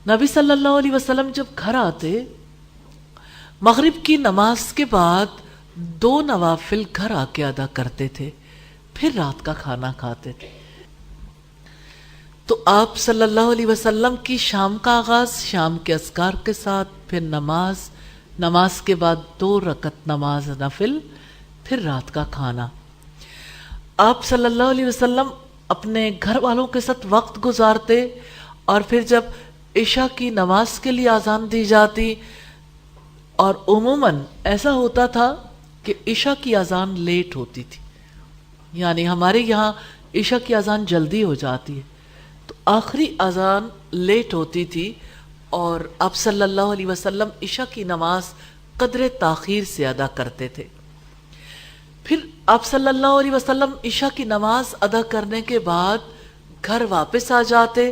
نبی صلی اللہ علیہ وسلم جب گھر آتے مغرب کی نماز کے بعد 2 نوافل گھر آ کے ادا کرتے تھے، پھر رات کا کھانا کھاتے تھے۔ تو آپ صلی اللہ علیہ وسلم کی شام کا آغاز شام کے اذکار کے ساتھ، پھر نماز کے بعد 2 رکعت نماز نفل، پھر رات کا کھانا۔ آپ صلی اللہ علیہ وسلم اپنے گھر والوں کے ساتھ وقت گزارتے، اور پھر جب عشاء کی نماز کے لیے اذان دی جاتی، اور عموماً ایسا ہوتا تھا کہ عشاء کی اذان لیٹ ہوتی تھی، یعنی ہمارے یہاں عشاء کی اذان جلدی ہو جاتی ہے، تو آخری اذان لیٹ ہوتی تھی، اور آپ صلی اللہ علیہ وسلم عشاء کی نماز قدر تاخیر سے ادا کرتے تھے۔ پھر آپ صلی اللہ علیہ وسلم عشاء کی نماز ادا کرنے کے بعد گھر واپس آ جاتے،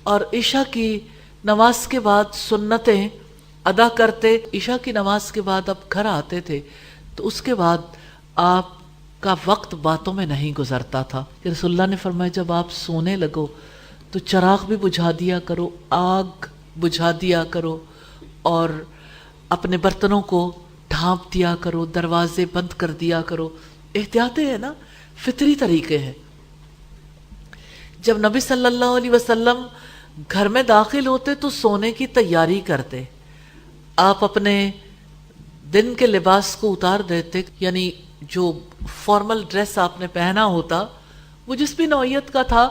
اور عشاء کی نماز کے بعد سنتیں ادا کرتے۔ عشاء کی نماز کے بعد اب گھر آتے تھے تو اس کے بعد آپ کا وقت باتوں میں نہیں گزرتا تھا کہ رسول اللہ نے فرمایا جب آپ سونے لگو تو چراغ بھی بجھا دیا کرو، آگ بجھا دیا کرو، اور اپنے برتنوں کو ڈھانپ دیا کرو، دروازے بند کر دیا کرو۔ احتیاطیں ہیں نا، فطری طریقے ہیں۔ جب نبی صلی اللہ علیہ وسلم گھر میں داخل ہوتے تو سونے کی تیاری کرتے، آپ اپنے دن کے لباس کو اتار دیتے، یعنی جو فارمل ڈریس آپ نے پہنا ہوتا وہ جس بھی نوعیت کا تھا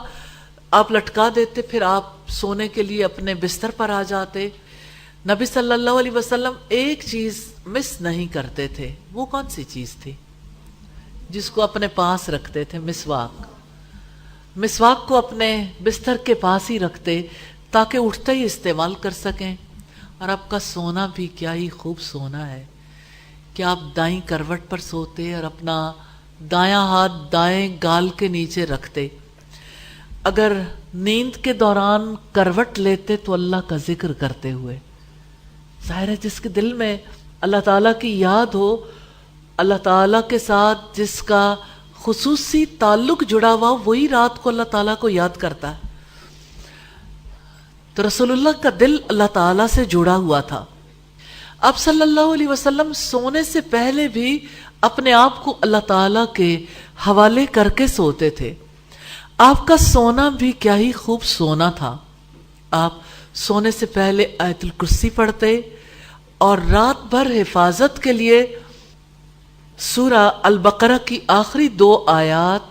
آپ لٹکا دیتے، پھر آپ سونے کے لیے اپنے بستر پر آ جاتے۔ نبی صلی اللہ علیہ وسلم ایک چیز مس نہیں کرتے تھے، وہ کون سی چیز تھی جس کو اپنے پاس رکھتے تھے؟ مسواک۔ مسواک کو اپنے بستر کے پاس ہی رکھتے تاکہ اٹھتے ہی استعمال کر سکیں۔ اور آپ کا سونا بھی کیا ہی خوب سونا ہے کہ آپ دائیں کروٹ پر سوتے اور اپنا دایاں ہاتھ دائیں گال کے نیچے رکھتے۔ اگر نیند کے دوران کروٹ لیتے تو اللہ کا ذکر کرتے ہوئے۔ ظاہر ہے جس کے دل میں اللہ تعالیٰ کی یاد ہو، اللہ تعالیٰ کے ساتھ جس کا خصوصی تعلق جڑا ہوا ہو، وہی رات کو اللہ تعالیٰ کو یاد کرتا ہے۔ تو رسول اللہ کا دل اللہ تعالیٰ سے جڑا ہوا تھا۔ آپ صلی اللہ علیہ وسلم سونے سے پہلے بھی اپنے آپ کو اللہ تعالیٰ کے حوالے کر کے سوتے تھے۔ آپ کا سونا بھی کیا ہی خوب سونا تھا۔ آپ سونے سے پہلے آیت الکرسی پڑھتے، اور رات بھر حفاظت کے لیے سورہ البقرہ کی آخری 2 آیات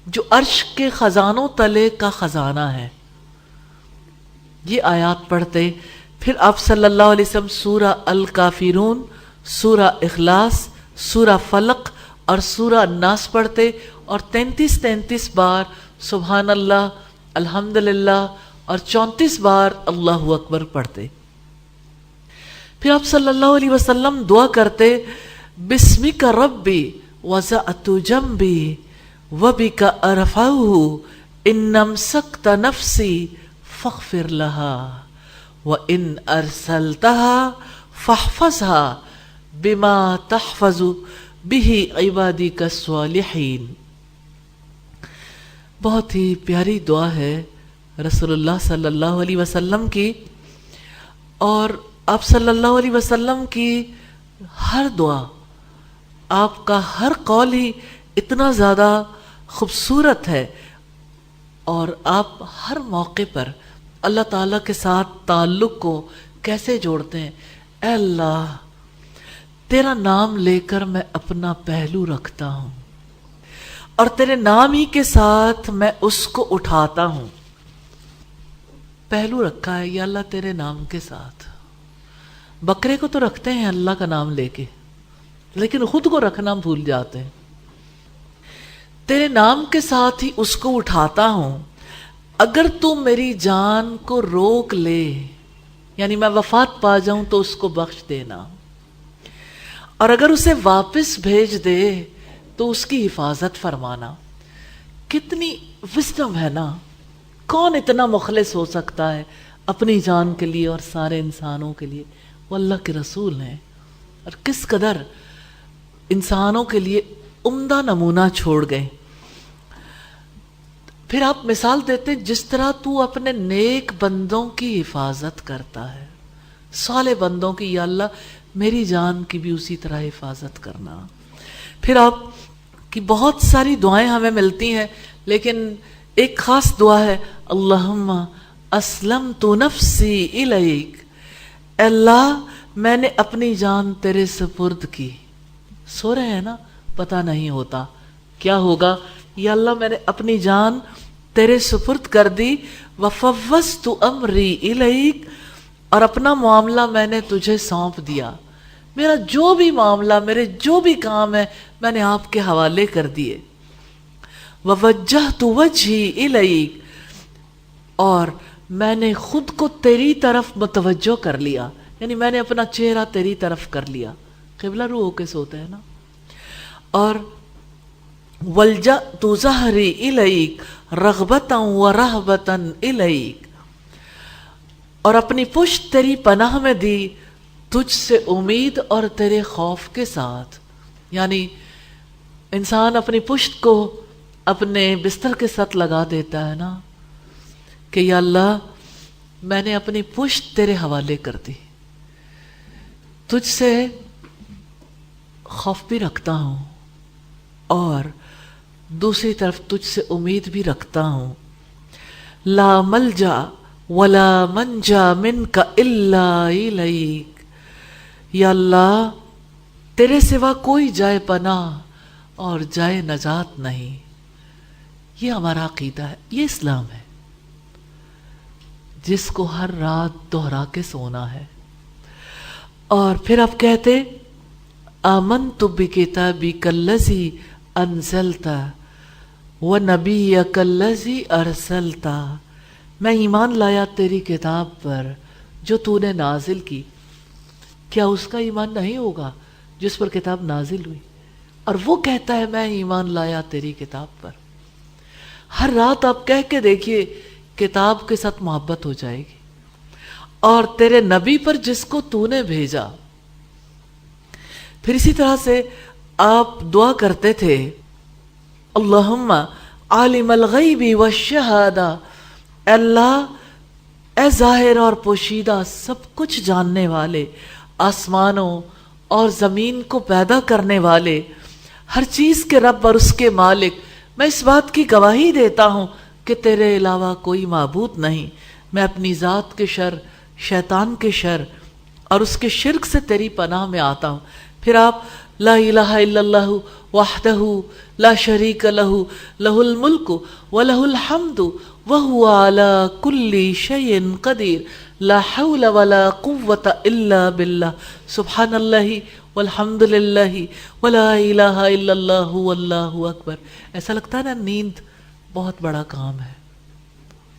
جو عرش کے خزانوں تلے کا خزانہ ہے، یہ آیات پڑھتے۔ پھر آپ صلی اللہ علیہ وسلم سورہ الکافرون، سورہ اخلاص، سورہ فلق اور سورہ الناس پڑھتے، اور 33 بار سبحان اللہ، الحمدللہ، اور 34 بار اللہ اکبر پڑھتے۔ پھر آپ صلی اللہ علیہ وسلم دعا کرتے، بسمک ربی وضعت جنبی وبک ارفعہ ان امسکت نفسی فاغفر لها وَإِنْ أَرْسَلْتَهَا فَاحْفَظْهَا بِمَا تَحْفَظُ بِهِ عِبَادِكَ الصَّالِحِينَ۔ بہت ہی پیاری دعا ہے رسول اللہ صلی اللہ علیہ وسلم کی، اور آپ صلی اللہ علیہ وسلم کی ہر دعا، آپ کا ہر قول ہی اتنا زیادہ خوبصورت ہے، اور آپ ہر موقع پر اللہ تعالیٰ کے ساتھ تعلق کو کیسے جوڑتے ہیں؟ اے اللہ، تیرا نام لے کر میں اپنا پہلو رکھتا ہوں، اور تیرے نام ہی کے ساتھ میں اس کو اٹھاتا ہوں۔ پہلو رکھا ہے یا اللہ تیرے نام کے ساتھ۔ بکرے کو تو رکھتے ہیں اللہ کا نام لے کے، لیکن خود کو رکھنا بھول جاتے ہیں۔ تیرے نام کے ساتھ ہی اس کو اٹھاتا ہوں، اگر تو میری جان کو روک لے، یعنی میں وفات پا جاؤں تو اس کو بخش دینا، اور اگر اسے واپس بھیج دے تو اس کی حفاظت فرمانا۔ کتنی وزڈم ہے نا! کون اتنا مخلص ہو سکتا ہے اپنی جان کے لیے اور سارے انسانوں کے لیے؟ وہ اللہ کے رسول ہیں، اور کس قدر انسانوں کے لیے عمدہ نمونہ چھوڑ گئے۔ پھر آپ مثال دیتے ہیں جس طرح تو اپنے نیک بندوں کی حفاظت کرتا ہے، صالح بندوں کی، یا اللہ میری جان کی بھی اسی طرح حفاظت کرنا۔ پھر آپ کی بہت ساری دعائیں ہمیں ملتی ہیں، لیکن ایک خاص دعا ہے، اللہم اسلمت نفسی الیک، اے اللہ میں نے اپنی جان تیرے سپرد کی۔ سو رہے ہیں نا، پتہ نہیں ہوتا کیا ہوگا، یا اللہ میں نے اپنی جان تیرے سپرد کر دی، وفوضت امری الیک، اور اپنا معاملہ میں نے تجھے سونپ دیا، میرا جو بھی معاملہ، میرے جو بھی کام ہے میں نے آپ کے حوالے کر دیے۔ ووجہت وجہی الیک، اور میں نے خود کو تیری طرف متوجہ کر لیا، یعنی میں نے اپنا چہرہ تیری طرف کر لیا، قبلہ رو ہو کے سوتے ہیں نا۔ اور وَلْجَأْتُ ظَهْرِي إِلَيْكَ رَغْبَةً وَرَهْبَةً إِلَيْكَ، اور اپنی پشت تیری پناہ میں دی، تجھ سے امید اور تیرے خوف کے ساتھ۔ یعنی انسان اپنی پشت کو اپنے بستر کے ساتھ لگا دیتا ہے نا، کہ یا اللہ میں نے اپنی پشت تیرے حوالے کر دی، تجھ سے خوف بھی رکھتا ہوں اور دوسری طرف تجھ سے امید بھی رکھتا ہوں۔ لا ملجا ولا منجا منک الا الیک، یا اللہ تیرے سوا کوئی جائے پناہ اور جائے نجات نہیں۔ یہ ہمارا عقیدہ ہے، یہ اسلام ہے جس کو ہر رات دہرا کے سونا ہے۔ اور پھر آپ کہتے آمنت بکتابک الذی انزلت ونبیک الذی ارسلت، میں ایمان لایا تیری کتاب پر جو تو نے نازل کی۔ کیا اس کا ایمان نہیں ہوگا جس پر کتاب نازل ہوئی؟ اور وہ کہتا ہے میں ایمان لایا تیری کتاب پر۔ ہر رات آپ کہہ کے دیکھیے، کتاب کے ساتھ محبت ہو جائے گی، اور تیرے نبی پر جس کو تو نے بھیجا۔ پھر اسی طرح سے آپ دعا کرتے تھے، اللہم عالم الغیب والشہادہ، اللہ اے ظاہر اور پوشیدہ سب کچھ جاننے والے، آسمانوں اور زمین کو پیدا کرنے والے، ہر چیز کے رب اور اس کے مالک، میں اس بات کی گواہی دیتا ہوں کہ تیرے علاوہ کوئی معبود نہیں، میں اپنی ذات کے شر، شیطان کے شر اور اس کے شرک سے تیری پناہ میں آتا ہوں۔ پھر آپ لا الہ الا اللہ وحدہ لا شریک لہ لہ الملک ولہ الحمد وہو علی کل شیء قدیر لا حول ولا قوة الا باللہ سبحان اللہ والحمد للہ ولا الہ الا اللہ واللہ اکبر۔ ایسا لگتا ہے نا نیند بہت بڑا کام ہے،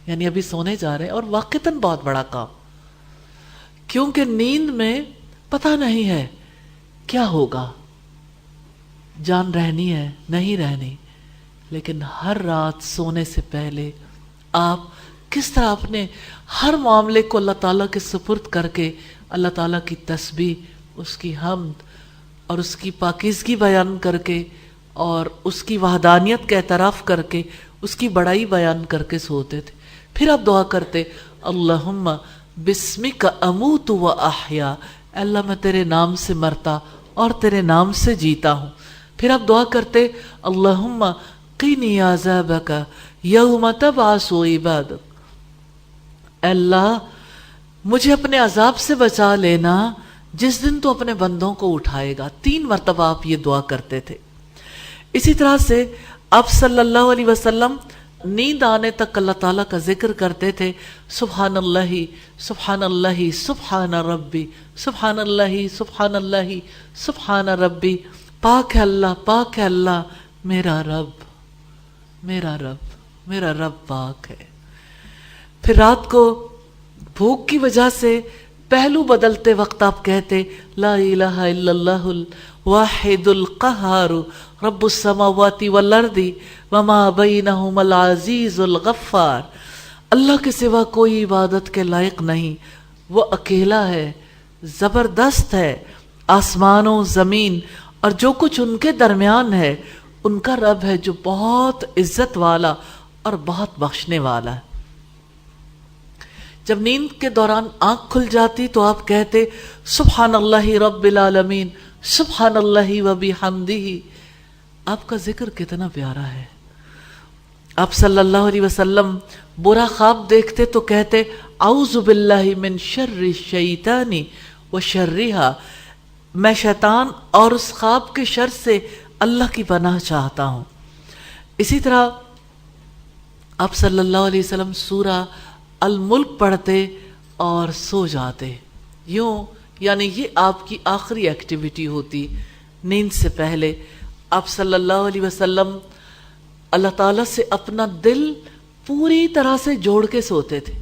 یعنی ابھی سونے جا رہے ہیں، اور واقعتاً بہت بڑا کام، کیونکہ نیند میں پتہ نہیں ہے کیا ہوگا، جان رہنی ہے نہیں رہنی، لیکن ہر رات سونے سے پہلے آپ کس طرح اپنے ہر معاملے کو اللہ تعالیٰ کے سپرد کر کے اللہ تعالیٰ کی تسبیح، اس کی حمد اور اس کی پاکیزگی بیان کر کے اور اس کی وحدانیت کا اعتراف کر کے اس کی بڑائی بیان کر کے سوتے تھے۔ پھر آپ دعا کرتے اللہم بسمک اموت و احیا، اللہ میں تیرے نام سے مرتا اور تیرے نام سے جیتا ہوں۔ پھر آپ دعا کرتے اللہم قینی عذابک یوم تبعث عبادک، اللہ مجھے اپنے عذاب سے بچا لینا جس دن تو اپنے بندوں کو اٹھائے گا۔ 3 مرتبہ آپ یہ دعا کرتے تھے۔ اسی طرح سے آپ صلی اللہ علیہ وسلم نیند آنے تک اللہ تعالیٰ کا ذکر کرتے تھے، سبحان اللہ سبحان اللہ سبحان ربی سبحان اللہ سبحان اللہ سبحان ربی، پاک ہے اللہ پاک ہے اللہ، میرا رب میرا رب میرا رب پاک ہے۔ پھر رات کو بھوک کی وجہ سے پہلو بدلتے وقت آپ کہتے لا الہ الا اللہ الواحد القہار رب السماوات والارض وما بینہما العزیز الغفار، اللہ کے سوا کوئی عبادت کے لائق نہیں، وہ اکیلا ہے، زبردست ہے، آسمانوں زمین اور جو کچھ ان کے درمیان ہے، ان کا رب ہے جو بہت عزت والا اور بہت بخشنے والا ہے۔ جب نیند کے دوران آنکھ کھل جاتی تو آپ کہتے سبحان اللہ رب العالمین، سبحان اللہ و بحمدہ۔ آپ کا ذکر کتنا پیارا ہے۔ آپ صلی اللہ علیہ وسلم برا خواب دیکھتے تو کہتے اعوذ باللہ من شر الشیطان و شرہا، میں شیطان اور اس خواب کے شر سے اللہ کی پناہ چاہتا ہوں۔ اسی طرح آپ صلی اللہ علیہ وسلم سورہ الملک پڑھتے اور سو جاتے، یوں یعنی یہ آپ کی آخری ایکٹیویٹی ہوتی نیند سے پہلے۔ آپ صلی اللہ علیہ وسلم اللہ تعالیٰ سے اپنا دل پوری طرح سے جوڑ کے سوتے تھے۔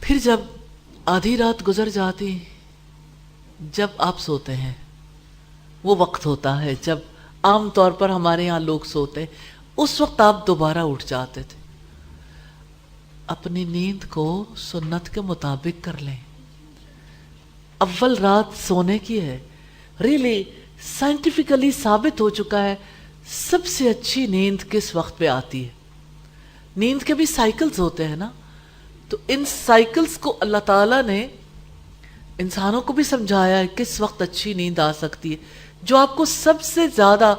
پھر جب آدھی رات گزر جاتی، جب آپ سوتے ہیں، وہ وقت ہوتا ہے جب عام طور پر ہمارے ہاں لوگ سوتے، اس وقت آپ دوبارہ اٹھ جاتے تھے۔ اپنی نیند کو سنت کے مطابق کر لیں۔ اول رات سونے کی ہے، ریلی سائنٹیفکلی ثابت ہو چکا ہے سب سے اچھی نیند کس وقت پہ آتی ہے۔ نیند کے بھی سائیکلز ہوتے ہیں نا، تو ان سائیکلز کو اللہ تعالیٰ نے انسانوں کو بھی سمجھایا ہے کس وقت اچھی نیند آ سکتی ہے۔ جو آپ کو سب سے زیادہ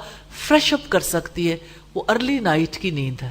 فریش اپ کر سکتی ہے وہ ارلی نائٹ کی نیند ہے۔